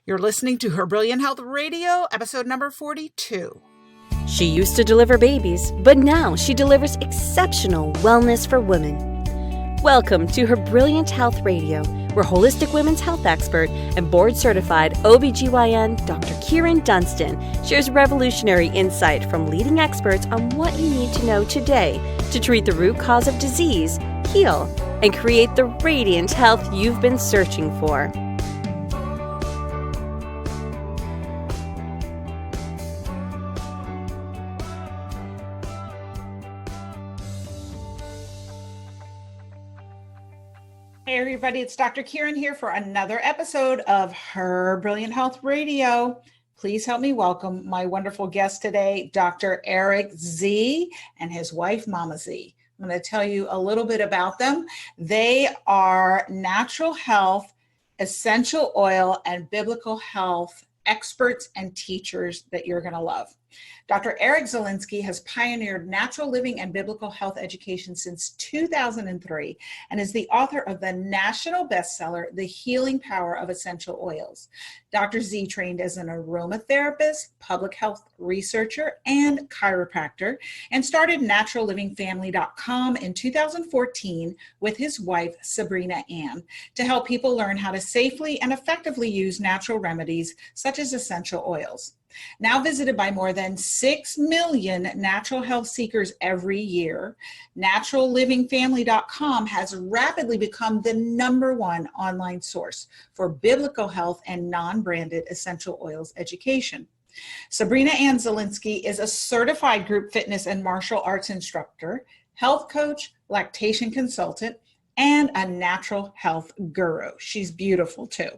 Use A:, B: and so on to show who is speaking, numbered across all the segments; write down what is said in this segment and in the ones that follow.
A: You're listening to Her Brilliant Health Radio, episode number 42.
B: She used to deliver babies, but now she delivers exceptional wellness for women. Welcome to Her Brilliant Health Radio, where holistic women's health expert and board-certified OBGYN Dr. Kieran Dunstan shares revolutionary insight from leading experts on what you need to know today to treat the root cause of disease, heal, and create the radiant health you've been searching for.
A: Hey everybody, it's Dr. Kieran here for another episode of Her Brilliant Health Radio. Please help me welcome my wonderful guest today, Dr. Eric Z and his wife, Mama Z. I'm going to tell you a little bit about them. They are natural health, essential oil, and biblical health experts and teachers that you're going to love. Dr. Eric Zielinski has pioneered natural living and biblical health education since 2003 and is the author of the national bestseller, The Healing Power of Essential Oils. Dr. Z trained as an aromatherapist, public health researcher, and chiropractor, and started naturallivingfamily.com in 2014 with his wife, Sabrina Ann, to help people learn how to safely and effectively use natural remedies such as essential oils. Now visited by more than 6 million natural health seekers every year, naturallivingfamily.com has rapidly become the #1 online source for biblical health and non-branded essential oils education. Sabrina Ann Zielinski is a certified group fitness and martial arts instructor, health coach, lactation consultant, and a natural health guru. She's beautiful too.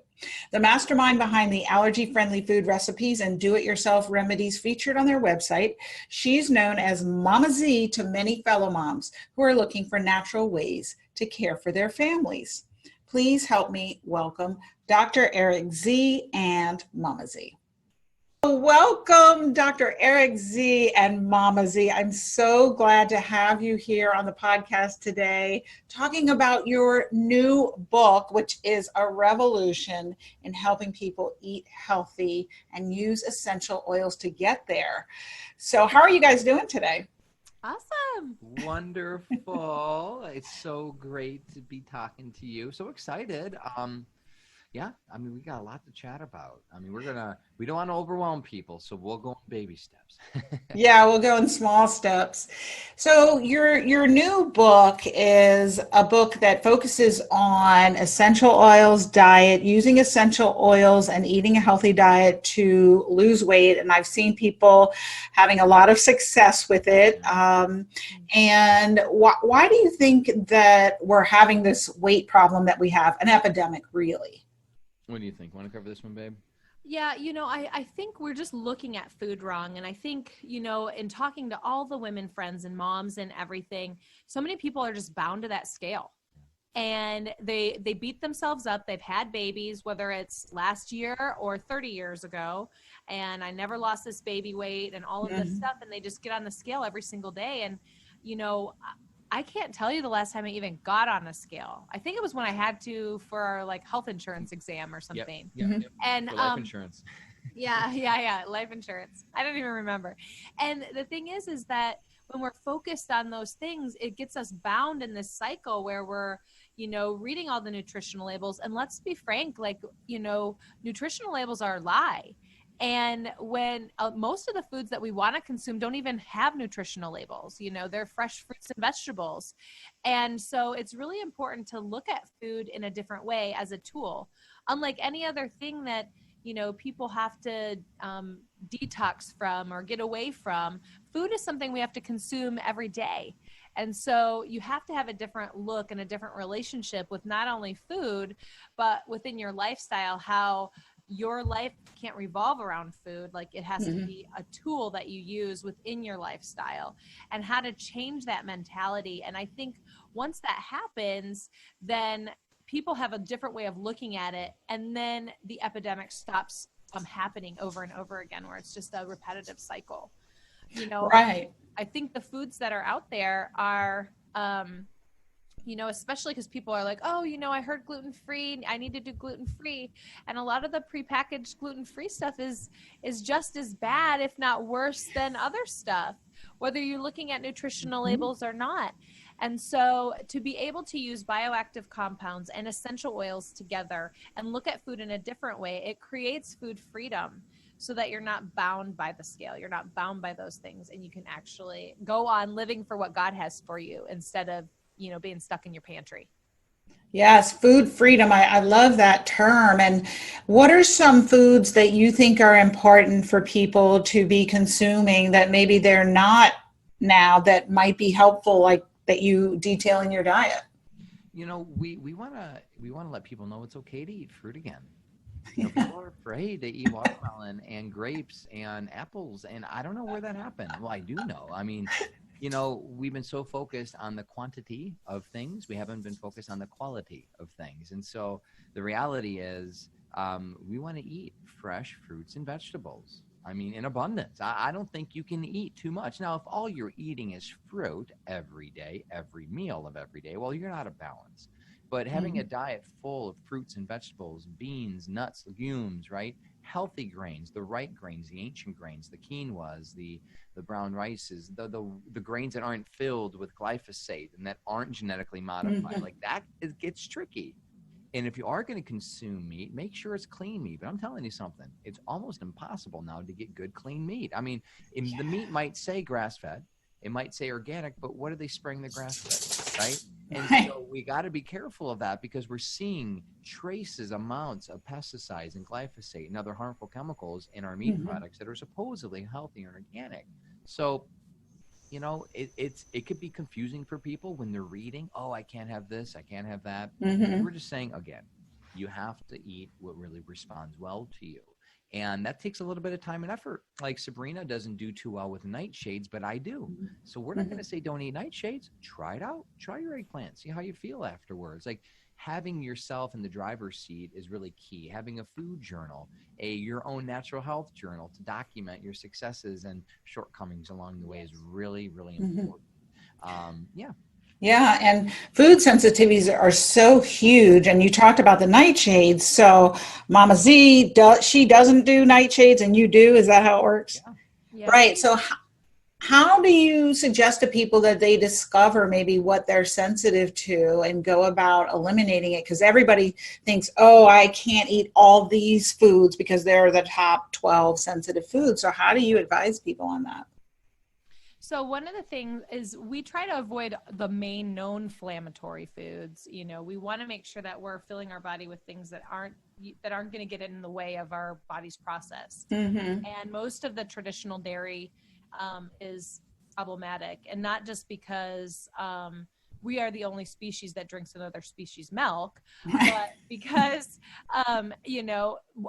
A: The mastermind behind the allergy-friendly food recipes and do-it-yourself remedies featured on their website, she's known as Mama Z to many fellow moms who are looking for natural ways to care for their families. Please help me welcome Dr. Eric Z and Mama Z. Welcome, Dr. Eric Z and Mama Z. I'm so glad to have you here on the podcast today, talking about your new book, which is a revolution in helping people eat healthy and use essential oils to get there. So how are you guys doing today?
C: Awesome. Wonderful. It's so great to be talking to you. So excited. Yeah, I mean, we got a lot to chat about. I mean, we don't want to overwhelm people, so we'll go in baby steps.
A: Yeah, we'll go in small steps. So your new book is a book that focuses on essential oils diet, using essential oils and eating a healthy diet to lose weight. And I've seen people having a lot of success with it. And why do you think that we're having this weight problem that we have, an epidemic, really?
C: What do you think? Want to cover this one, babe?
D: Yeah, I think we're just looking at food wrong. And I think, in talking to all the women friends and moms and everything, so many people are just bound to that scale. And they beat themselves up. They've had babies, whether it's last year or 30 years ago. And I never lost this baby weight and all of this stuff. And they just get on the scale every single day. And, I can't tell you the last time I even got on a scale. I think it was when I had to for our health insurance exam or something.
C: Yep.
D: And
C: for life insurance.
D: Yeah. Life insurance. I don't even remember. And the thing is that when we're focused on those things, it gets us bound in this cycle where we're, reading all the nutritional labels. And let's be frank, nutritional labels are a lie. And when most of the foods that we want to consume don't even have nutritional labels, they're fresh fruits and vegetables. And so it's really important to look at food in a different way as a tool. Unlike any other thing that, people have to detox from or get away from, food is something we have to consume every day. And so you have to have a different look and a different relationship with not only food, but within your lifestyle, how your life can't revolve around food. It has to be a tool that you use within your lifestyle, and how to change that mentality. And I think once that happens, then people have a different way of looking at it. And then the epidemic stops happening over and over again, where it's just a repetitive cycle.
A: Right.
D: I think the foods that are out there are especially because people are like, oh, I heard gluten-free, I need to do gluten-free. And a lot of the prepackaged gluten-free stuff is just as bad, if not worse than other stuff, whether you're looking at nutritional labels or not. And so to be able to use bioactive compounds and essential oils together and look at food in a different way, it creates food freedom so that you're not bound by the scale. You're not bound by those things, and you can actually go on living for what God has for you instead of being stuck in your pantry.
A: Yes, food freedom. I love that term. And what are some foods that you think are important for people to be consuming that maybe they're not now, that might be helpful, like that you detail in your diet?
C: We want to let people know it's okay to eat fruit again. People are afraid to eat watermelon and grapes and apples, and I don't know where that happened. Well, I do know. I mean, we've been so focused on the quantity of things, we haven't been focused on the quality of things. And so the reality is we want to eat fresh fruits and vegetables. I mean, in abundance. I don't think you can eat too much. Now, if all you're eating is fruit every day, every meal of every day, well, you're not of balance. But having a diet full of fruits and vegetables, beans, nuts, legumes, right? Healthy grains, the right grains, the ancient grains, the quinoas, the brown rices, the grains that aren't filled with glyphosate and that aren't genetically modified. Like that, it gets tricky. And if you are going to consume meat, make sure it's clean meat. But I'm telling you something, it's almost impossible now to get good, clean meat. I mean, the meat might say grass-fed, it might say organic, but what are they spraying the grass with, right? And so we got to be careful of that, because we're seeing amounts of pesticides and glyphosate and other harmful chemicals in our meat products that are supposedly healthy and organic. So, it could be confusing for people when they're reading, oh, I can't have this, I can't have that. We're just saying, again, you have to eat what really responds well to you. And that takes a little bit of time and effort. Like Sabrina doesn't do too well with nightshades, but I do. So we're not going to say don't eat nightshades. Try it out. Try your eggplant. See how you feel afterwards. Like having yourself in the driver's seat is really key. Having a food journal, your own natural health journal to document your successes and shortcomings along the way is really, really important.
A: Yeah, and food sensitivities are so huge. And you talked about the nightshades. So Mama Z, she doesn't do nightshades and you do? Is that how it works?
D: Yeah.
A: Right. So how do you suggest to people that they discover maybe what they're sensitive to and go about eliminating it? Because everybody thinks, oh, I can't eat all these foods because they're the top 12 sensitive foods. So how do you advise people on that?
D: So one of the things is we try to avoid the main known inflammatory foods. We want to make sure that we're filling our body with things that aren't going to get in the way of our body's process. And most of the traditional dairy is problematic, and not just because we are the only species that drinks another species' milk, but because,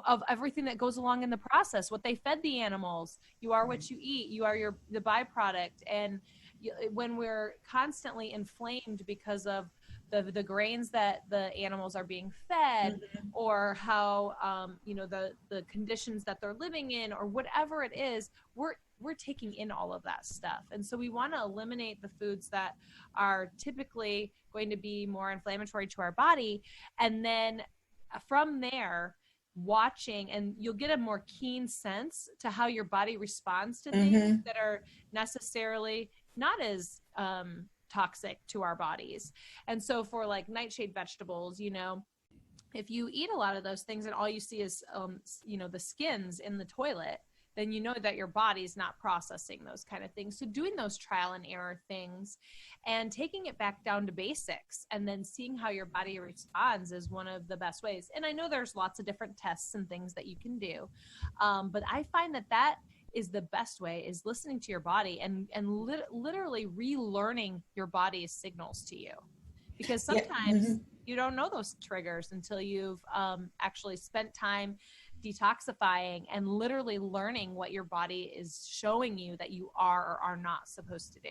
D: of everything that goes along in the process, what they fed the animals. You are what you eat. You are the byproduct. And when we're constantly inflamed because of the grains that the animals are being fed, or how, the conditions that they're living in, or whatever it is, we're taking in all of that stuff. And so we want to eliminate the foods that are typically going to be more inflammatory to our body. And then from there, watching, and you'll get a more keen sense to how your body responds to things that are necessarily not as toxic to our bodies. And so for like nightshade vegetables, if you eat a lot of those things and all you see is, the skins in the toilet, then you know that your body's not processing those kind of things. So doing those trial and error things and taking it back down to basics and then seeing how your body responds is one of the best ways. And I know there's lots of different tests and things that you can do. But I find that is the best way, is listening to your body and literally relearning your body's signals to you. Because sometimes you don't know those triggers until you've actually spent time detoxifying and literally learning what your body is showing you that you are or are not supposed to do.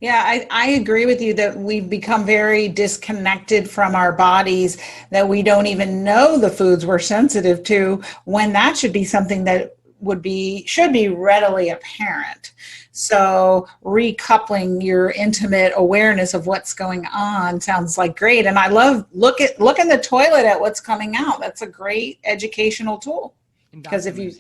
A: Yeah, I agree with you that we've become very disconnected from our bodies, that we don't even know the foods we're sensitive to, when that should be something that should be readily apparent. So recoupling your intimate awareness of what's going on sounds like great. And I love look in the toilet at what's coming out. That's a great educational tool. Because if you,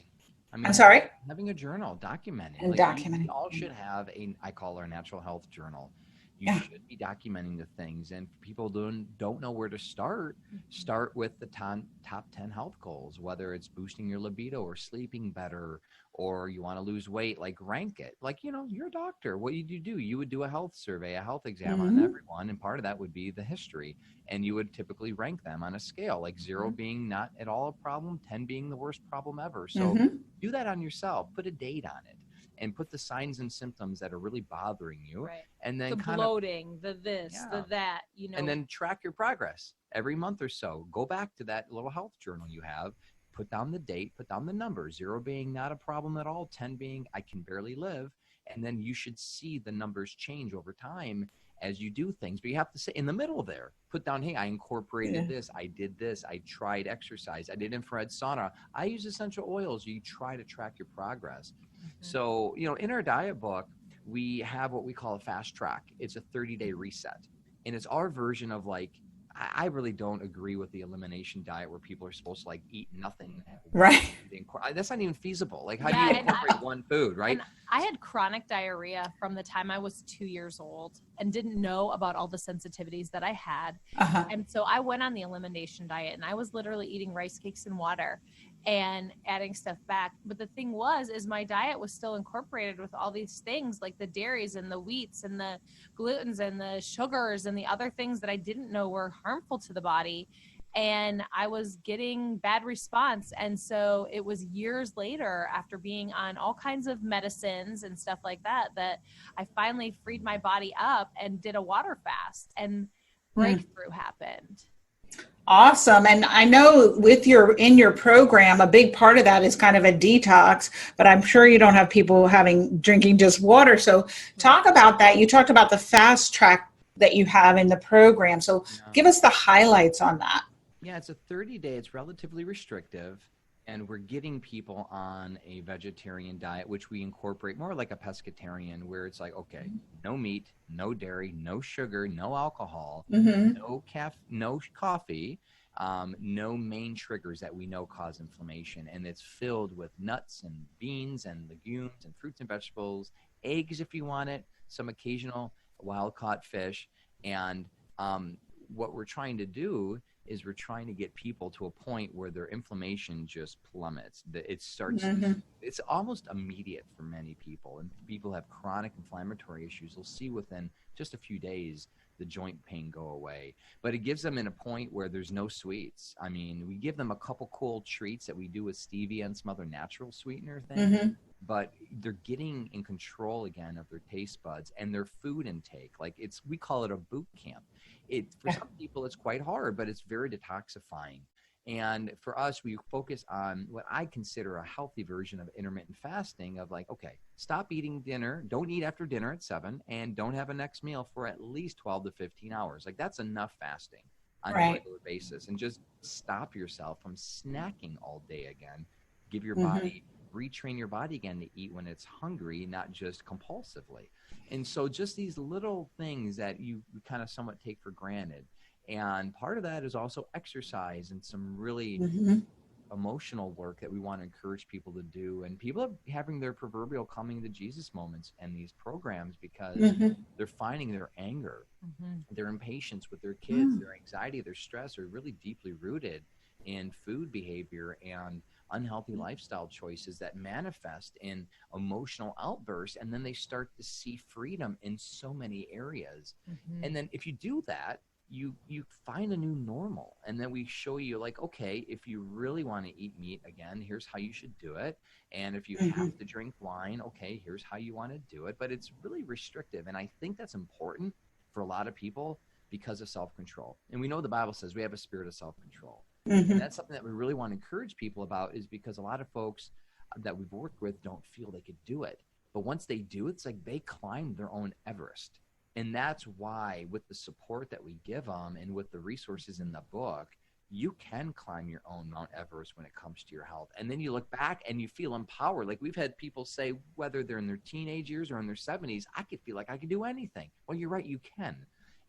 A: I'm sorry,
C: having a journal, documenting,
A: and
C: like
A: documenting.
C: We all should have I call our natural health journal. You should be documenting the things, and people don't know where to start. Start with the top 10 health goals, whether it's boosting your libido or sleeping better, or you want to lose weight, like rank it. Like, you're a doctor. What would you do? You would do a health survey, a health exam on everyone, and part of that would be the history. And you would typically rank them on a scale, like 0 being not at all a problem, 10 being the worst problem ever. So do that on yourself. Put a date on it. And put the signs and symptoms that are really bothering you.
D: Right.
C: And then
D: the bloating, the this, the that,
C: And then track your progress every month or so. Go back to that little health journal you have, put down the date, put down the number, 0 being not a problem at all, 10 being I can barely live. And then you should see the numbers change over time as you do things. But you have to say in the middle there, put down, hey, I incorporated this, I did this, I tried exercise, I did infrared sauna, I use essential oils. You try to track your progress. So, in our diet book, we have what we call a fast track. It's a 30-day reset. And it's our version of I really don't agree with the elimination diet where people are supposed to eat nothing.
A: Right.
C: That's not even feasible. How do you incorporate one food, right?
D: And I had chronic diarrhea from the time I was 2 years old and didn't know about all the sensitivities that I had. And so I went on the elimination diet, and I was literally eating rice cakes and water and adding stuff back. But the thing is my diet was still incorporated with all these things like the dairies and the wheats and the glutens and the sugars and the other things that I didn't know were harmful to the body. And I was getting bad response. And so it was years later, after being on all kinds of medicines and stuff like that, that I finally freed my body up and did a water fast, and breakthrough happened.
A: Awesome. And I know in your program, a big part of that is kind of a detox, but I'm sure you don't have people drinking just water. So talk about that. You talked about the fast track that you have in the program. So give us the highlights on that.
C: Yeah, it's a 30-day. It's relatively restrictive. And we're getting people on a vegetarian diet, which we incorporate more like a pescatarian, where it's okay, no meat, no dairy, no sugar, no alcohol, no coffee, no main triggers that we know cause inflammation. And it's filled with nuts and beans and legumes and fruits and vegetables, eggs if you want it, some occasional wild-caught fish. And what we're trying to do is we're trying to get people to a point where their inflammation just plummets. It starts, it's almost immediate for many people. And people have chronic inflammatory issues. They'll see within just a few days the joint pain go away. But it gives them in a point where there's no sweets. I mean, we give them a couple cool treats that we do with stevia and some other natural sweetener things. But they're getting in control again of their taste buds and their food intake. We call it a boot camp. For some people, it's quite hard, but it's very detoxifying. And for us, we focus on what I consider a healthy version of intermittent fasting of okay, stop eating dinner, don't eat after dinner at 7, and don't have a next meal for at least 12 to 15 hours. That's enough fasting on a regular basis. And just stop yourself from snacking all day again. Give your body, retrain your body again to eat when it's hungry, not just compulsively. And so just these little things that you kind of somewhat take for granted. And part of that is also exercise and some really emotional work that we want to encourage people to do. And people are having their proverbial coming to Jesus moments in these programs because they're finding their anger, their impatience with their kids, their anxiety, their stress are really deeply rooted in food behavior and unhealthy lifestyle choices that manifest in emotional outbursts. And then they start to see freedom in so many areas. And then if you do that, you find a new normal. And then we show you okay, if you really want to eat meat again, here's how you should do it. And if you have to drink wine, okay, here's how you want to do it. But it's really restrictive. And I think that's important for a lot of people because of self-control. And we know the Bible says we have a spirit of self-control. And that's something that we really want to encourage people about, is because a lot of folks that we've worked with don't feel they could do it. But once they do, it's they climbed their own Everest. And that's why with the support that we give them and with the resources in the book, you can climb your own Mount Everest when it comes to your health. And then you look back and you feel empowered. Like we've had people say, whether they're in their teenage years or in their 70s, I could feel like I could do anything. Well, you're right, you can.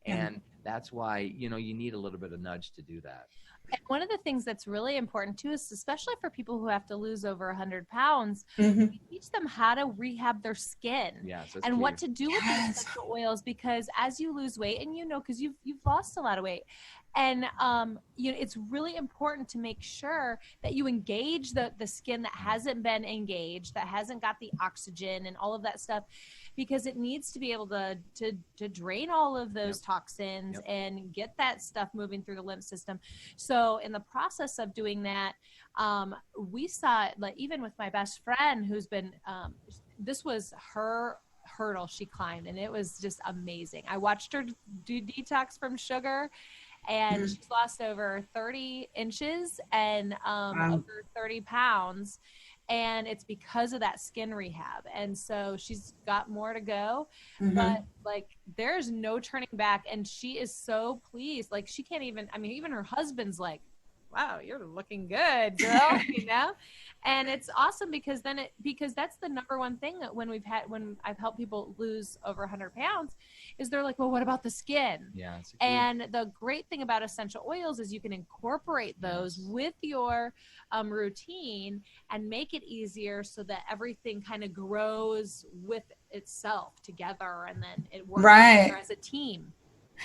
C: And that's why, you need a little bit of nudge to do that.
D: And one of the things that's really important too is, especially for people who have to lose over 100 pounds,
A: Mm-hmm.
D: we teach them how to rehab their skin and
C: key.
D: what to do with the essential oils, because as you lose weight, and because you've lost a lot of weight, and it's really important to make sure that you engage the skin that hasn't been engaged, that hasn't got the oxygen and all of that stuff, because it needs to be able to drain all of those toxins and get that stuff moving through the lymph system. So in the process of doing that, we saw it, like even with my best friend who's been, this was her hurdle she climbed, and it was just amazing. I watched her do detox from sugar, and she's lost over 30 inches and over 30 pounds. And it's because of that skin rehab. And so she's got more to go, but like there's no turning back. And she is so pleased. Like she can't even, even her husband's like, wow, you're looking good, girl, And it's awesome because because that's the number one thing that when I've helped people lose over 100 pounds is they're like, well, what about the skin?
C: Yeah.
D: And the great thing about essential oils is you can incorporate those with your routine and make it easier so that everything kind of grows with itself together, and then it works together as a team.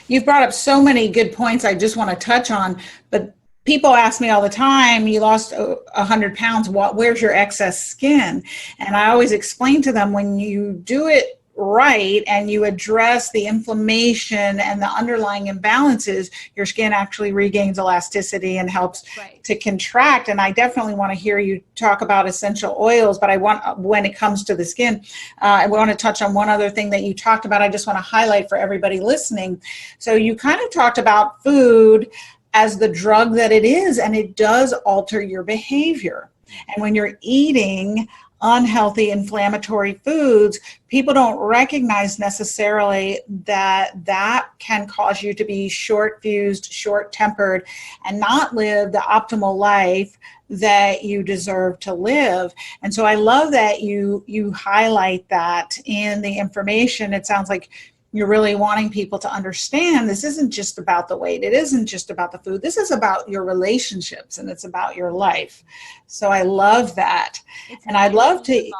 A: You've brought up so many good points I just want to touch on, but people ask me all the time, you lost 100 pounds, where's your excess skin? And I always explain to them, when you do it right and you address the inflammation and the underlying imbalances, your skin actually regains elasticity and helps to contract. And I definitely want to hear you talk about essential oils, but when it comes to the skin, I want to touch on one other thing that you talked about. I just want to highlight for everybody listening. So you kind of talked about food as the drug that it is, and it does alter your behavior. And when you're eating unhealthy inflammatory foods, people don't recognize necessarily that can cause you to be short-fused, short-tempered, and not live the optimal life that you deserve to live. And so I love that you highlight that in the information. It sounds like you're really wanting people to understand this isn't just about the weight. It isn't just about the food. This is about your relationships, and it's about your life. So I love that. And I'd love to,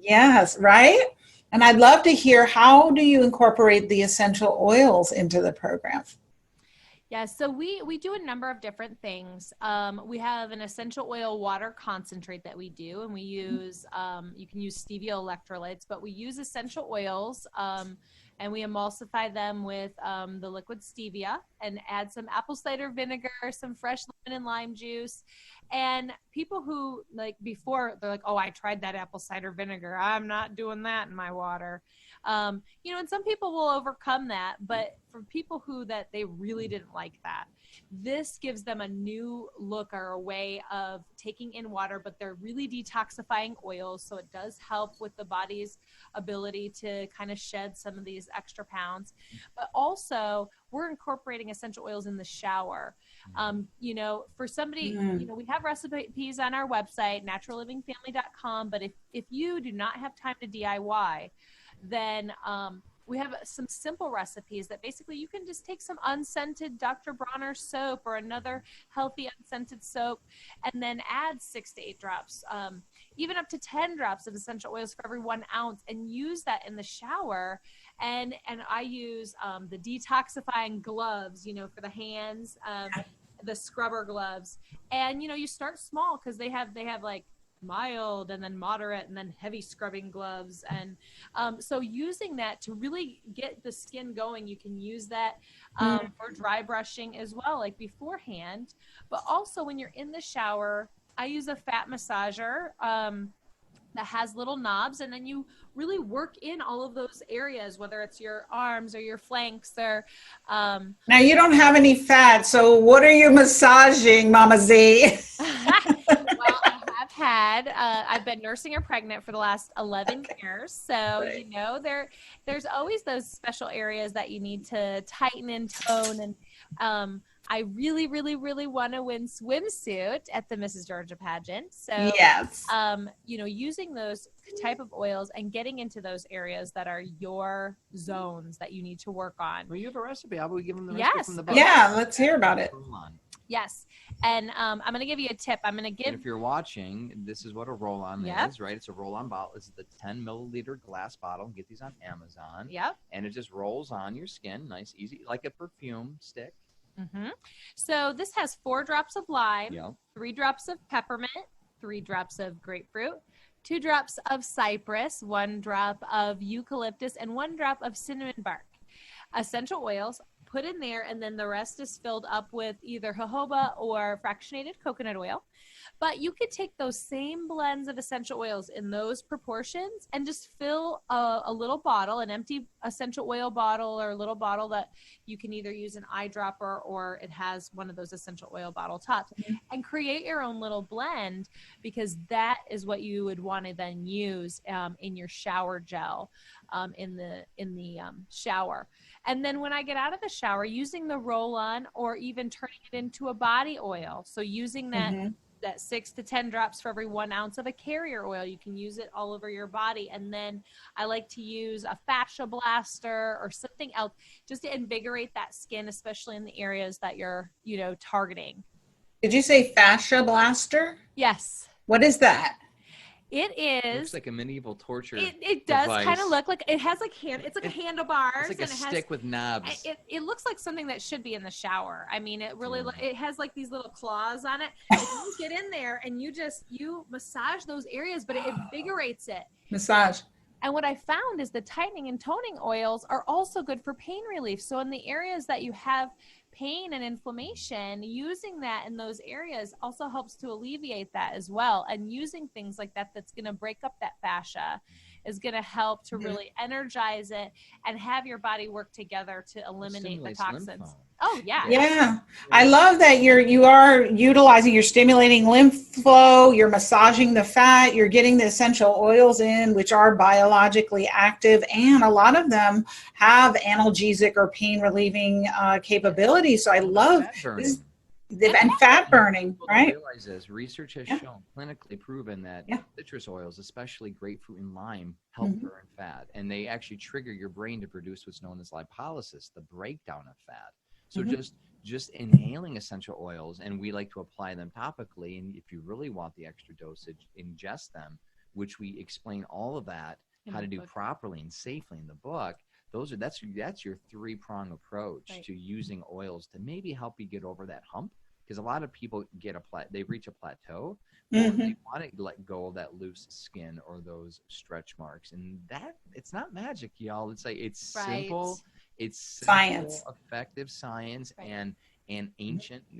A: yes, right? And I'd love to hear, how do you incorporate the essential oils into the program?
D: Yeah, so we do a number of different things. We have an essential oil water concentrate that we do, and we use, you can use stevia electrolytes, but we use essential oils, and we emulsify them with the liquid stevia and add some apple cider vinegar, some fresh lemon and lime juice. And people who, like, before, they're like, oh, I tried that apple cider vinegar, I'm not doing that in my water. And some people will overcome that, but for people that they really didn't like that, this gives them a new look or a way of taking in water, but they're really detoxifying oils. So it does help with the body's ability to kind of shed some of these extra pounds. But also we're incorporating essential oils in the shower. For somebody, we have recipes on our website, naturallivingfamily.com. But if you do not have time to DIY, then we have some simple recipes that basically you can just take some unscented Dr. Bronner soap or another healthy unscented soap, and then add 6 to 8 drops, even up to 10 drops of essential oils for every 1 ounce, and use that in the shower. And I use the detoxifying gloves, for the hands, the scrubber gloves. And, you start small, because they have like mild and then moderate and then heavy scrubbing gloves. And so using that to really get the skin going, you can use that for dry brushing as well, like beforehand. But also when you're in the shower, I use a fat massager that has little knobs, and then you really work in all of those areas, whether it's your arms or your flanks or
A: now you don't have any fat, so what are you massaging, Mama Z?
D: Well, I have had said, I've been nursing or pregnant for the last 11 years. So,
A: Right.
D: you know, there's always those special areas that you need to tighten and tone. And I really, really, really want to win swimsuit at the Mrs. Georgia pageant. So,
A: Yes.
D: you know, using those type of oils and getting into those areas that are your zones that you need to work on.
C: Well, you have a recipe. How about we give them the
D: Yes.
C: recipe from the book?
A: Yeah, let's hear about it.
C: Roll-on.
D: Yes. And I'm going to give you a tip. I'm going to
C: And
D: give,
C: if you're watching, this is what a roll-on
D: Yep.
C: is, right? It's a roll-on bottle. This is the 10 milliliter glass bottle. Get these on Amazon.
D: yep.
C: And it just rolls on your skin, nice, easy, like a perfume stick.
D: Mm-hmm. So this has 4 drops of lime,
C: Yep.
D: 3 drops of peppermint, 3 drops of grapefruit, 2 drops of cypress, 1 drop of eucalyptus, and 1 drop of cinnamon bark. Essential oils put in there, and then the rest is filled up with either jojoba or fractionated coconut oil. But you could take those same blends of essential oils in those proportions and just fill a little bottle, an empty essential oil bottle, or a little bottle that you can either use an eyedropper or it has one of those essential oil bottle tops, and create your own little blend, because that is what you would want to then use in your shower gel in the shower. And then when I get out of the shower, using the roll-on or even turning it into a body oil. So using that 6 to 10 drops for every 1 ounce of a carrier oil. You can use it all over your body. And then I like to use a fascia blaster or something else just to invigorate that skin, especially in the areas that you're, you know, targeting.
A: Did you say fascia blaster?
D: Yes.
A: What is that?
D: It is.
C: Looks like a medieval torture.
D: It does
C: device.
D: kind of look like, it has like it's like a handlebars.
C: It's like a
D: and it
C: stick
D: has,
C: with knobs.
D: it looks like something that should be in the shower. I mean, it really, it has like these little claws on it. And you get in there and you massage those areas, but it invigorates it.
A: Massage.
D: And what I found is the tightening and toning oils are also good for pain relief. So in the areas that you have pain and inflammation, using that in those areas also helps to alleviate that as well. And using things like that that's going to break up that fascia is going to help to really energize it and have your body work together to eliminate the toxins. Oh yeah.
A: Yeah. I love that you are utilizing, you're stimulating lymph flow, you're massaging the fat, you're getting the essential oils in, which are biologically active. And a lot of them have analgesic or pain relieving capabilities. So I love this. And fat burning, right?
C: Realize this. Research has shown, clinically proven that citrus oils, especially grapefruit and lime, help burn fat. And they actually trigger your brain to produce what's known as lipolysis, the breakdown of fat. So just inhaling essential oils, and we like to apply them topically. And if you really want the extra dosage, ingest them, which we explain all of that, how to do properly and safely in the book. That's your 3-prong approach to using oils to maybe help you get over that hump. Because a lot of people they reach a plateau, or they want to let go of that loose skin or those stretch marks, and that it's not magic, y'all. It's like it's simple. It's simple,
A: science,
C: effective science, and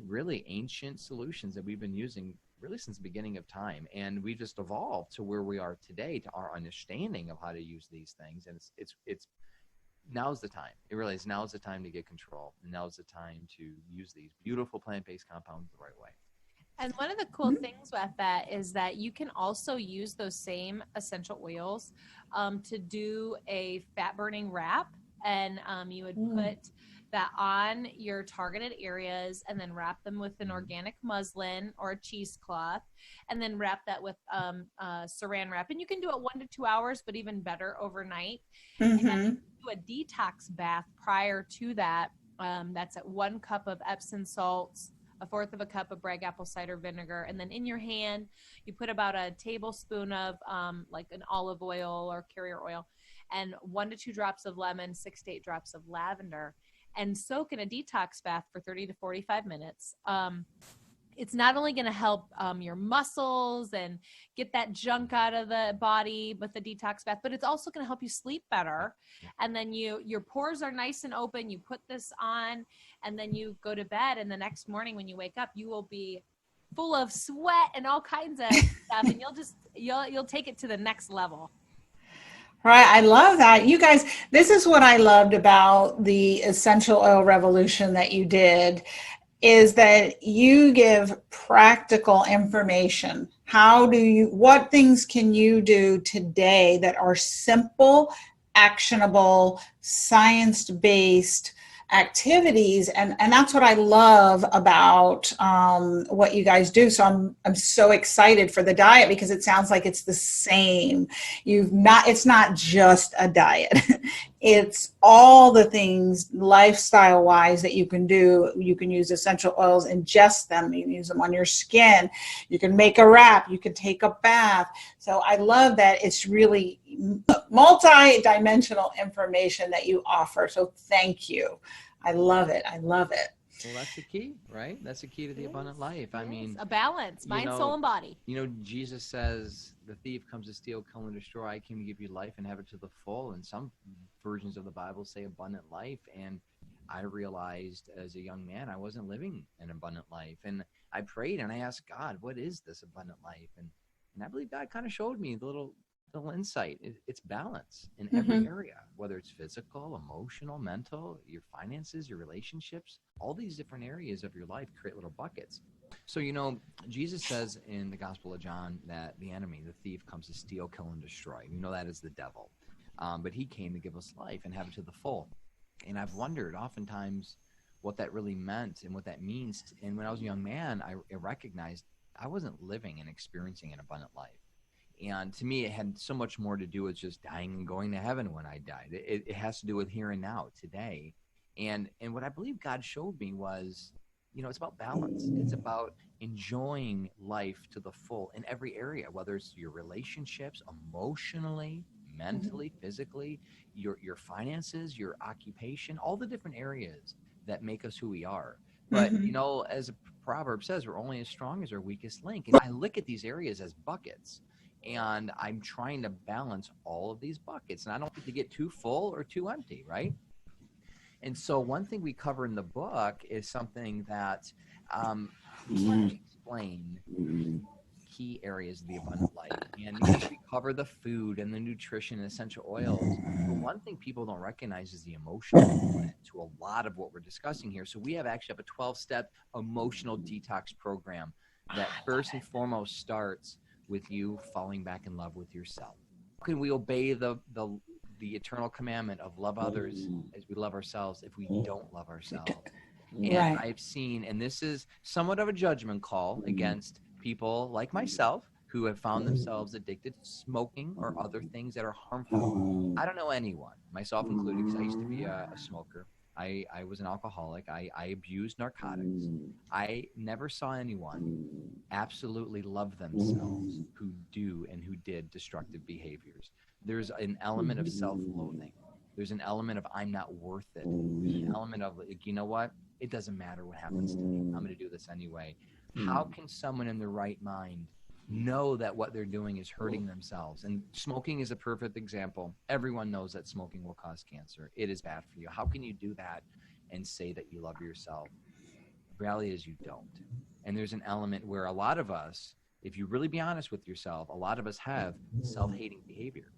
C: really ancient solutions that we've been using really since the beginning of time, and we just evolved to where we are today, to our understanding of how to use these things, and it's now's the time. It really is. Now's the time to get control. Now's the time to use these beautiful plant-based compounds the right way.
D: And one of the cool things with that is that you can also use those same essential oils to do a fat-burning wrap. And you would put that on your targeted areas and then wrap them with an organic muslin or a cheesecloth, and then wrap that with saran wrap. And you can do it 1 to 2 hours, but even better overnight. And then do a detox bath prior to that. That's at 1 cup of Epsom salts, 1/4 of a cup of Bragg apple cider vinegar. And then in your hand, you put about a tablespoon of like an olive oil or carrier oil, and 1 to 2 drops of lemon, 6 to 8 drops of lavender, and soak in a detox bath for 30 to 45 minutes. It's not only going to help your muscles and get that junk out of the body with the detox bath, but it's also going to help you sleep better. And then your pores are nice and open. You put this on, and then you go to bed, and the next morning when you wake up, you will be full of sweat and all kinds of stuff, and you'll take it to the next level.
A: Right. I love that. You guys, this is what I loved about the essential oil revolution that you did, is that you give practical information what things can you do today that are simple, actionable, science-based activities, and that's what I love about what you guys do. So I'm so excited for the diet, because it sounds like it's the same. It's not just a diet. It's all the things lifestyle wise that you can do. You can use essential oils, ingest them, you can use them on your skin, you can make a wrap, you can take a bath. So I love that it's really multi-dimensional information that you offer. So thank you. I love it. I love it.
C: Well, that's the key, right? That's the key to the abundant life. I mean,
D: a balance, mind, soul, and body.
C: Jesus says the thief comes to steal, kill, and destroy. I came to give you life and have it to the full. And some versions of the Bible say abundant life. And I realized as a young man, I wasn't living an abundant life. And I prayed and I asked God, what is this abundant life? And I believe God kind of showed me the little insight. It's balance in every area, whether it's physical, emotional, mental, your finances, your relationships, all these different areas of your life create little buckets. So, Jesus says in the Gospel of John that the enemy, the thief, comes to steal, kill, and destroy. We know that is the devil. But he came to give us life and have it to the full. And I've wondered oftentimes what that really meant and what that means. And when I was a young man, I recognized I wasn't living and experiencing an abundant life. And to me, it had so much more to do with just dying and going to heaven when I died. It has to do with here and now, today. And what I believe God showed me was, it's about balance. It's about enjoying life to the full in every area, whether it's your relationships, emotionally, mentally, physically, your finances, your occupation, all the different areas that make us who we are. But, as a proverb says, we're only as strong as our weakest link. And I look at these areas as buckets. And I'm trying to balance all of these buckets. And I don't want to get too full or too empty, right? And so one thing we cover in the book is something that we explain key areas of the abundant life. And we cover the food and the nutrition and essential oils. But one thing people don't recognize is the emotional component to a lot of what we're discussing here. So we actually have a 12-step emotional detox program that first and foremost starts with you falling back in love with yourself. How can we obey the eternal commandment of love others as we love ourselves if we don't love ourselves? And I've seen, and this is somewhat of a judgment call against people like myself who have found themselves addicted to smoking or other things that are harmful. I don't know anyone, myself included, because I used to be a smoker. I was an alcoholic. I abused narcotics. I never saw anyone absolutely love themselves who do and who did destructive behaviors. There's an element of self-loathing. There's an element of I'm not worth it. There's an element of, you know what? It doesn't matter what happens to me. I'm going to do this anyway. How can someone in their right mind know that what they're doing is hurting themselves? And smoking is a perfect example. Everyone knows that smoking will cause cancer. It is bad for you. How can you do that and say that you love yourself? The reality is you don't. And there's an element where a lot of us, if you really be honest with yourself, a lot of us have self-hating behavior.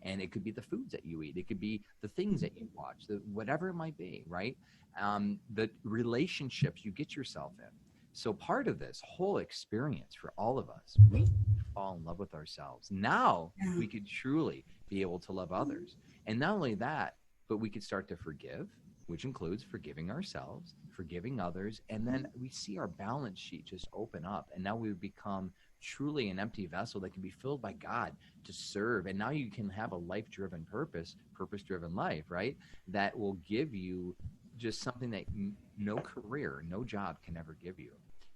C: And it could be the foods that you eat. It could be the things that you watch, whatever it might be, right? The relationships you get yourself in. So part of this whole experience for all of us, we fall in love with ourselves. Now we could truly be able to love others. And not only that, but we could start to forgive, which includes forgiving ourselves, forgiving others. And then we see our balance sheet just open up. And now we become truly an empty vessel that can be filled by God to serve. And now you can have a life-driven purpose-driven life, right? That will give you just something that no career, no job can ever give you.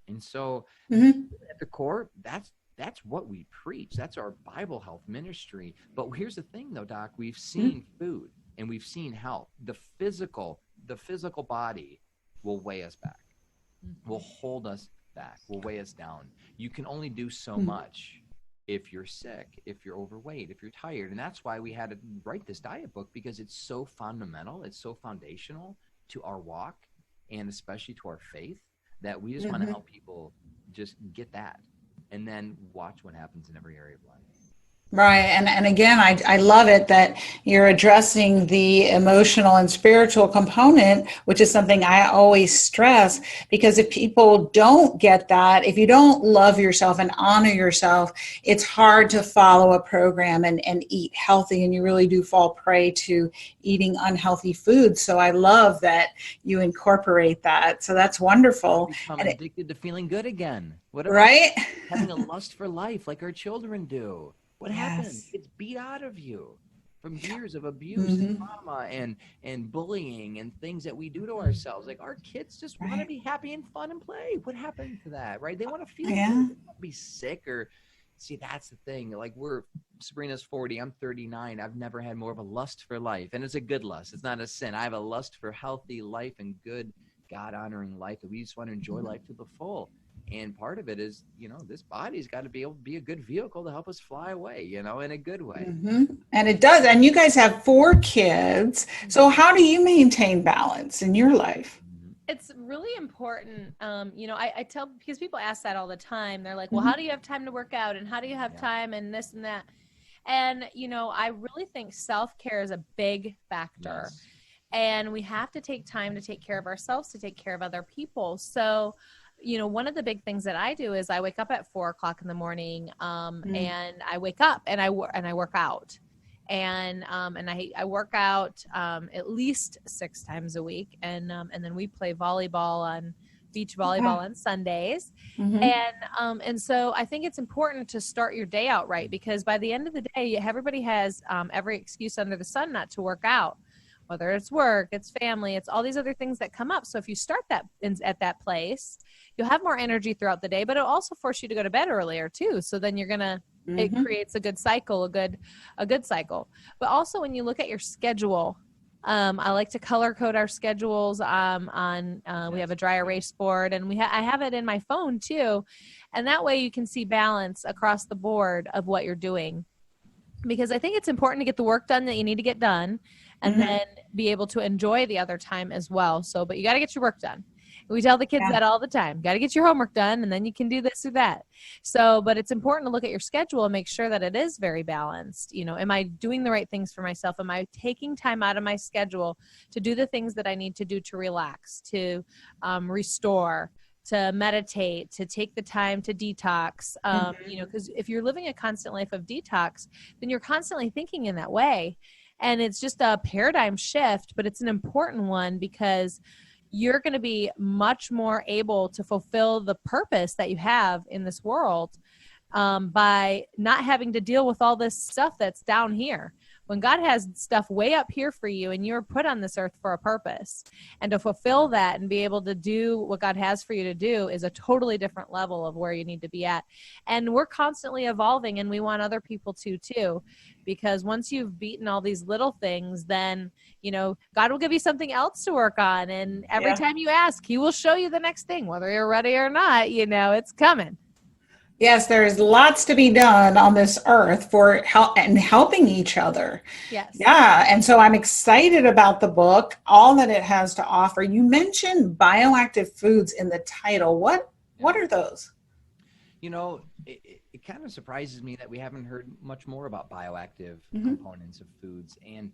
C: And so at the core, that's what we preach. That's our Bible health ministry. But here's the thing though, Doc, we've seen food and we've seen health. The physical body will weigh us back, will hold us back, will weigh us down. You can only do so much if you're sick, if you're overweight, if you're tired. And that's why we had to write this diet book, because it's so fundamental, it's so foundational to our walk and especially to our faith, that we just want to help people just get that and then watch what happens in every area of life.
A: Right. And again, I love it that you're addressing the emotional and spiritual component, which is something I always stress, because if people don't get that, if you don't love yourself and honor yourself, it's hard to follow a program and eat healthy. And you really do fall prey to eating unhealthy foods. So I love that you incorporate that. So that's wonderful.
C: Become
A: And
C: addicted to feeling good again. What about
A: right?
C: having a lust for life like our children do? What happened?
A: Yes.
C: It's beat out of you from years of abuse and
A: Hmm.
C: trauma and bullying and things that we do to ourselves. Like our kids just want to
A: Right.
C: be happy and fun and play. What happened to that, right? They want to feel good.
A: Yeah.
C: They don't want to be sick or see. That's the thing. Like Sabrina's 40, I'm 39. I've never had more of a lust for life, and it's a good lust. It's not a sin. I have a lust for healthy life and good God honoring life. And we just want to enjoy life to the full. And part of it is, this body's got to be able to be a good vehicle to help us fly away, in a good way.
A: Hmm. And it does. And you guys have 4 kids. So how do you maintain balance in your life?
D: It's really important. I tell, because people ask that all the time. They're like, well,
A: Mhm.
D: how do you have time to work out? And how do you have time and this and that? And, I really think self-care is a big factor.
C: Yes.
D: And we have to take time to take care of ourselves, to take care of other people. So, one of the big things that I do is I wake up at 4 o'clock in the morning, and I wake up and I work out. And I work out at least 6 times a week, and then we play volleyball on beach volleyball on Sundays.
A: Mhm.
D: And so I think it's important to start your day out right, because by the end of the day, everybody has every excuse under the sun not to work out, whether it's work, it's family, it's all these other things that come up. So if you start that at that place, you'll have more energy throughout the day, but it'll also force you to go to bed earlier too. So then it creates a good cycle, a good cycle. But also when you look at your schedule, I like to color code our schedules we have a dry erase board, and I have it in my phone too. And that way you can see balance across the board of what you're doing, because I think it's important to get the work done that you need to get done, and then be able to enjoy the other time as well. So, but you got to get your work done. We tell the kids that all the time. Got to get your homework done, and then you can do this or that. So, but it's important to look at your schedule and make sure that it is very balanced. Am I doing the right things for myself? Am I taking time out of my schedule to do the things that I need to do to relax, to restore, to meditate, to take the time to detox? Because if you're living a constant life of detox, then you're constantly thinking in that way. And it's just a paradigm shift, but it's an important one, because you're going to be much more able to fulfill the purpose that you have in this world by not having to deal with all this stuff that's down here. When God has stuff way up here for you, and you're put on this earth for a purpose, and to fulfill that and be able to do what God has for you to do is a totally different level of where you need to be at. And we're constantly evolving, and we want other people to too, because once you've beaten all these little things, then God will give you something else to work on, and every time you ask, he will show you the next thing, whether you're ready or not. It's coming.
A: Yes, there is lots to be done on this earth for help and helping each other.
D: Yes.
A: Yeah. And so I'm excited about the book, all that it has to offer. You mentioned bioactive foods in the title. What are those?
C: It kind of surprises me that we haven't heard much more about bioactive components of foods. And,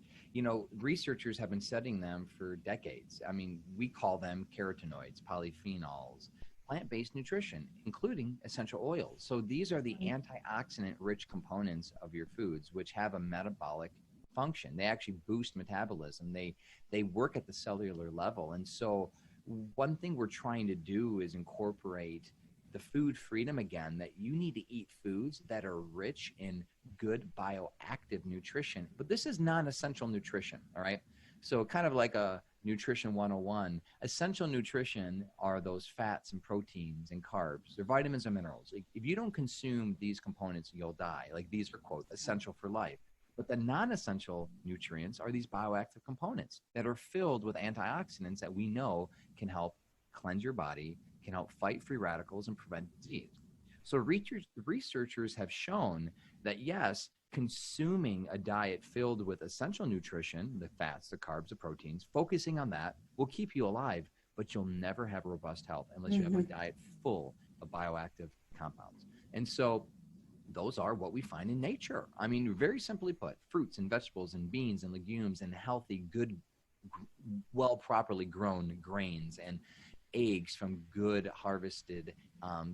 C: researchers have been studying them for decades. I mean, we call them carotenoids, polyphenols, plant-based nutrition, including essential oils. So these are the antioxidant-rich components of your foods, which have a metabolic function. They actually boost metabolism. They work at the cellular level. And so one thing we're trying to do is incorporate the food freedom again, that you need to eat foods that are rich in good bioactive nutrition. But this is non-essential nutrition, all right? So kind of like a Nutrition 101, essential nutrition are those fats and proteins and carbs. They're vitamins and minerals. If you don't consume these components, you'll die. Like, these are, quote, essential for life. But the non-essential nutrients are these bioactive components that are filled with antioxidants that we know can help cleanse your body, can help fight free radicals and prevent disease. So researchers have shown that, yes, consuming a diet filled with essential nutrition, the fats, the carbs, the proteins, focusing on that will keep you alive, but you'll never have robust health unless you have a diet full of bioactive compounds. And so those are what we find in nature. I mean, very simply put, fruits and vegetables and beans and legumes and healthy, good, well, properly grown grains and eggs from good harvested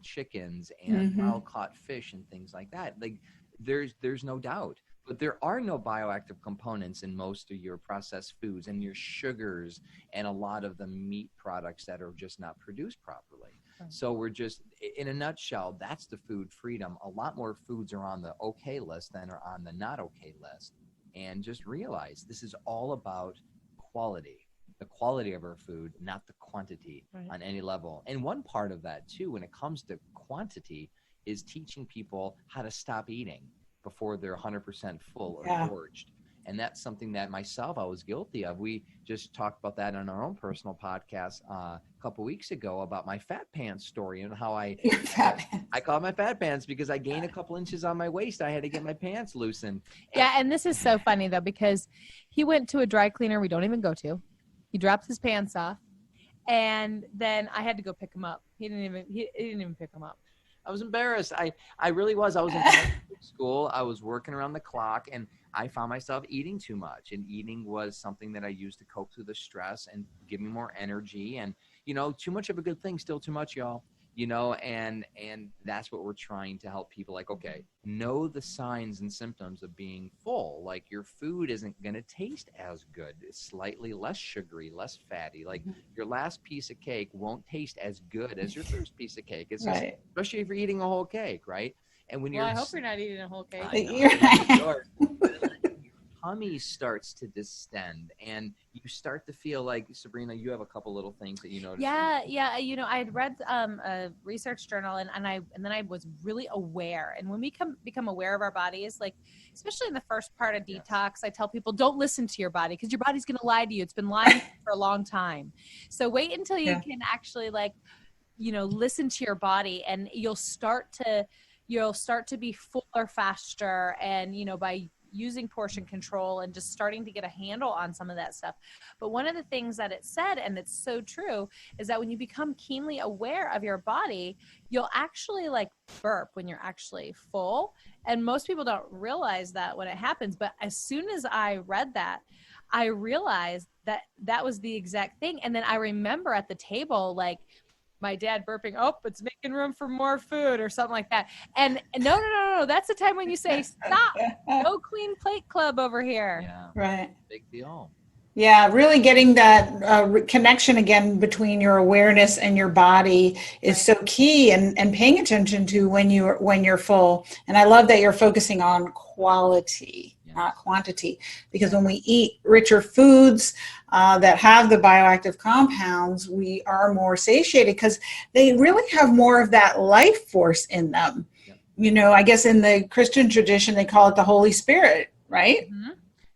C: chickens and wild caught fish and things like that. Like there's no doubt, but there are no bioactive components in most of your processed foods and your sugars and a lot of the meat products that are just not produced properly. So we're just, in a nutshell, that's the food freedom. A lot more foods are on the okay list than are on the not okay list. And just realize this is all about quality, the quality of our food, not the quantity on any level. And one part of that too, when it comes to quantity, is teaching people how to stop eating before they're 100% full or gorged. And that's something that myself, I was guilty of. We just talked about that on our own personal podcast a couple weeks ago about my fat pants story and how I call it my fat pants because I gained a couple inches on my waist. I had to get my pants loosened.
D: And this is so funny though, because he went to a dry cleaner we don't even go to. He dropped his pants off, and then I had to go pick him up. He didn't even pick him up.
C: I was embarrassed. I really was. I was in school. I was working around the clock, and I found myself eating too much. And eating was something that I used to cope through the stress and give me more energy. And, too much of a good thing, still too much, y'all. And that's what we're trying to help people. Like, okay, know the signs and symptoms of being full. Like your food isn't going to taste as good. It's slightly less sugary, less fatty. Like your last piece of cake won't taste as good as your first piece of cake. It's just, especially if you're eating a whole cake, right? And when
D: I hope you're not eating a whole cake.
C: Your tummy starts to distend, and you start to feel like, Sabrina, you have a couple little things that you noticed.
D: Yeah. I had read a research journal, and then I was really aware. And when we become aware of our bodies, like especially in the first part of detox, I tell people don't listen to your body because your body's going to lie to you. It's been lying to you for a long time. So wait until you can actually listen to your body, and you'll start to be fuller faster, and by using portion control and just starting to get a handle on some of that stuff. But one of the things that it said, and it's so true, is that when you become keenly aware of your body, you'll actually burp when you're actually full. And most people don't realize that when it happens. But as soon as I read that, I realized that that was the exact thing. And then I remember at the table, my dad burping, oh, it's making room for more food or something like that. And no. That's the time when you say, stop, no clean plate club over here.
C: Yeah.
A: Right.
C: Big deal.
A: Yeah, really getting that connection again between your awareness and your body is so key, and paying attention to when you're full. And I love that you're focusing on quality, not quantity, because when we eat richer foods that have the bioactive compounds, we are more satiated because they really have more of that life force in them. I guess in the Christian tradition, they call it the Holy Spirit, right?
D: Mm-hmm.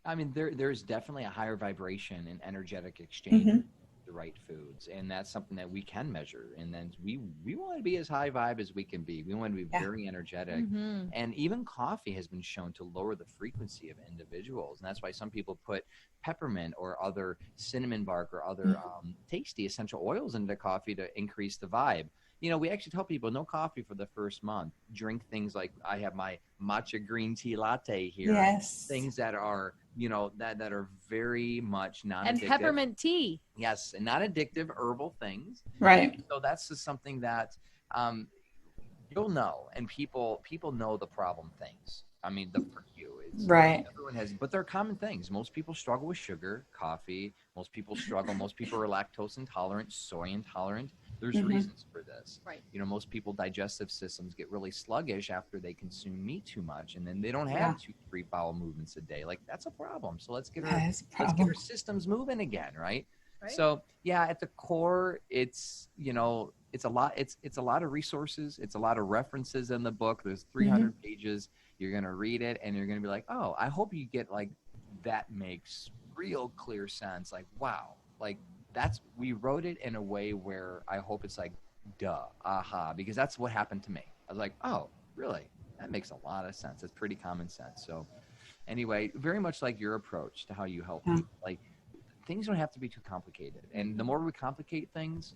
C: I mean, there's definitely a higher vibration and energetic exchange with the right foods. And that's something that we can measure. And then we want to be as high vibe as we can be. We want to be very energetic. Mm-hmm. And even coffee has been shown to lower the frequency of individuals. And that's why some people put peppermint or other cinnamon bark or other tasty essential oils into coffee to increase the vibe. We actually tell people no coffee for the first month. Drink things like I have my matcha green tea latte here.
A: Yes.
C: Things that are, that are very much non-addictive.
D: And peppermint tea.
C: Yes, and not addictive herbal things.
A: Right.
C: So that's just something that you'll know, and people know the problem things. I mean, for you, it's
A: right.
C: Everyone has, but they're common things. Most people struggle with sugar, coffee. Most people struggle. Most people are lactose intolerant, soy intolerant. There's reasons for this.
D: Right.
C: Most people's digestive systems get really sluggish after they consume meat too much, and then they don't have 2-3 bowel movements a day. That's a problem. So let's get our systems moving again, right? So at the core, it's it's a lot. It's a lot of resources. It's a lot of references in the book. There's 300 pages. You're gonna read it, and you're gonna be like, oh, I hope you get that makes real clear sense. Wow, we wrote it in a way where I hope it's duh, aha, because that's what happened to me. I was like, oh, really? That makes a lot of sense. It's pretty common sense. So anyway, very much like your approach to how you help people. Things don't have to be too complicated. And the more we complicate things,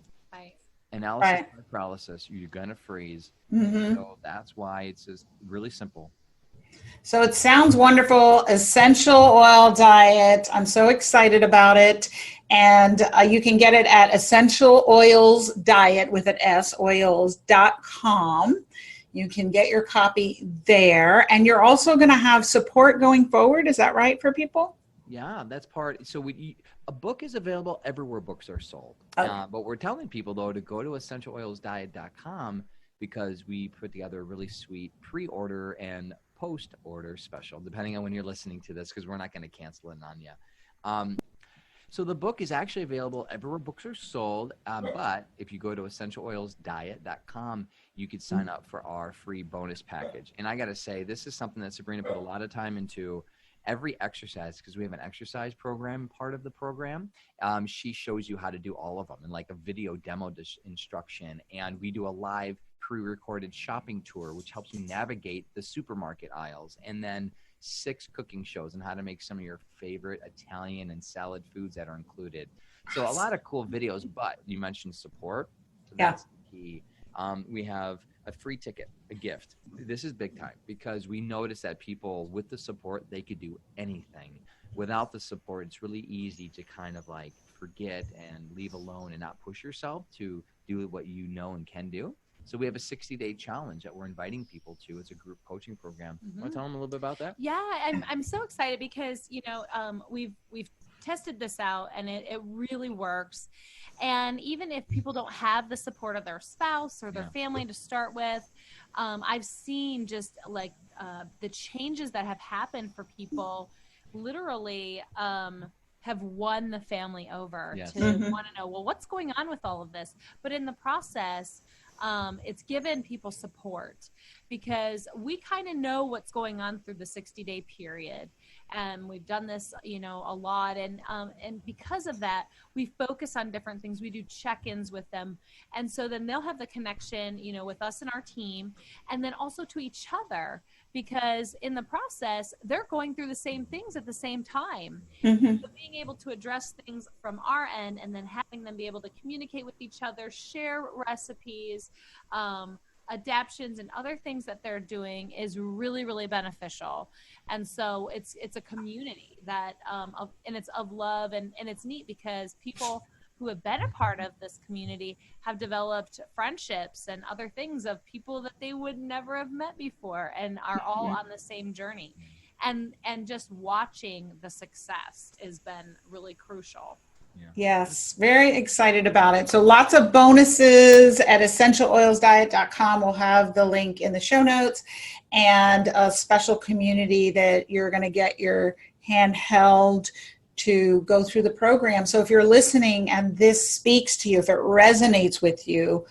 C: Analysis by paralysis, you're going to freeze. So that's why it's just really simple.
A: So it sounds wonderful. Essential oil diet. I'm so excited about it. And you can get it at Essential Oils Diet with an S, oils.com. You can get your copy there. And you're also going to have support going forward. Is that right for people?
C: Yeah, that's part. So a book is available everywhere books are sold. But we're telling people, though, to go to essentialoilsdiet.com because we put together a really sweet pre-order and post-order special, depending on when you're listening to this, because we're not going to cancel it on you. So the book is actually available everywhere books are sold, but if you go to essentialoilsdiet.com, you could sign up for our free bonus package. And I got to say, this is something that Sabrina put a lot of time into. Every exercise, because we have an exercise program, part of the program, she shows you how to do all of them in like a video demo instruction. And we do a live pre-recorded shopping tour, which helps you navigate the supermarket aisles, and then 6 cooking shows on how to make some of your favorite Italian and salad foods that are included. So a lot of cool videos, but you mentioned support. So that's the key. We have a free ticket, a gift. This is big time because we notice that people with the support, they could do anything. Without the support, it's really easy to kind of like forget and leave alone and not push yourself to do what you know and can do. So we have a 60-day challenge that we're inviting people to. It's a group coaching program. Want to tell them a little bit about that?
D: Yeah, I'm so excited because, we've tested this out and it really works. And even if people don't have the support of their spouse or their family to start with, I've seen just like the changes that have happened for people literally have won the family over to want to know, well, what's going on with all of this? But in the process, it's given people support because we kind of know what's going on through the 60-day period. And we've done this, a lot. And because of that, we focus on different things. We do check-ins with them. And so then they'll have the connection, with us and our team, and then also to each other, because in the process, they're going through the same things at the same time. So being able to address things from our end and then having them be able to communicate with each other, share recipes, adaptions and other things that they're doing is really, really beneficial. And so it's a community that and it's of love, and it's neat because people who have been a part of this community have developed friendships and other things of people that they would never have met before and are all on the same journey. And just watching the success has been really crucial.
A: Yes, very excited about it. So lots of bonuses at essentialoilsdiet.com. We'll have the link in the show notes, and a special community that you're going to get your hand held to go through the program. So if you're listening and this speaks to you, if it resonates with you,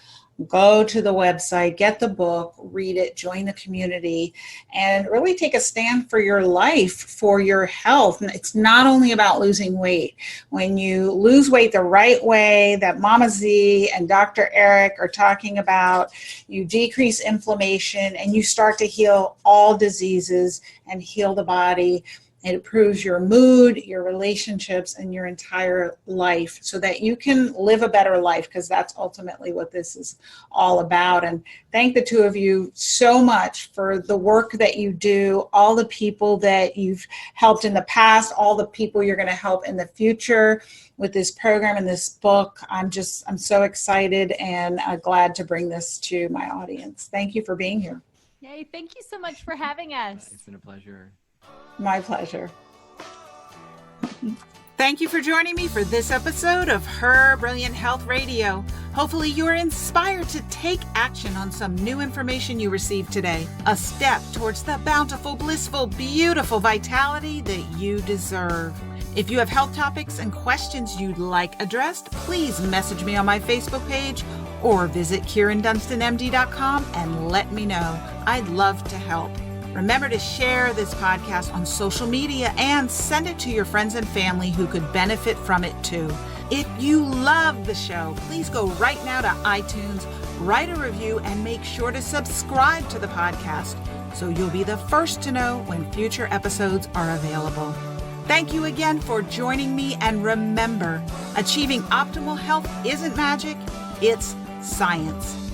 A: go to the website, get the book, read it, join the community, and really take a stand for your life, for your health. And it's not only about losing weight. When you lose weight the right way that Mama Z and Dr. Eric are talking about, you decrease inflammation and you start to heal all diseases and heal the body. It improves your mood, your relationships, and your entire life so that you can live a better life, because that's ultimately what this is all about. And thank the two of you so much for the work that you do, all the people that you've helped in the past, all the people you're going to help in the future with this program and this book. I'm so excited and glad to bring this to my audience. Thank you for being here.
D: Yay, thank you so much for having us.
C: It's been a pleasure.
A: My pleasure. Thank you for joining me for this episode of Her Brilliant Health Radio. Hopefully you're inspired to take action on some new information you received today. A step towards the bountiful, blissful, beautiful vitality that you deserve. If you have health topics and questions you'd like addressed, please message me on my Facebook page or visit KieranDunstonMD.com and let me know. I'd love to help. Remember to share this podcast on social media and send it to your friends and family who could benefit from it too. If you love the show, please go right now to iTunes, write a review, and make sure to subscribe to the podcast so you'll be the first to know when future episodes are available. Thank you again for joining me, and remember, achieving optimal health isn't magic, it's science.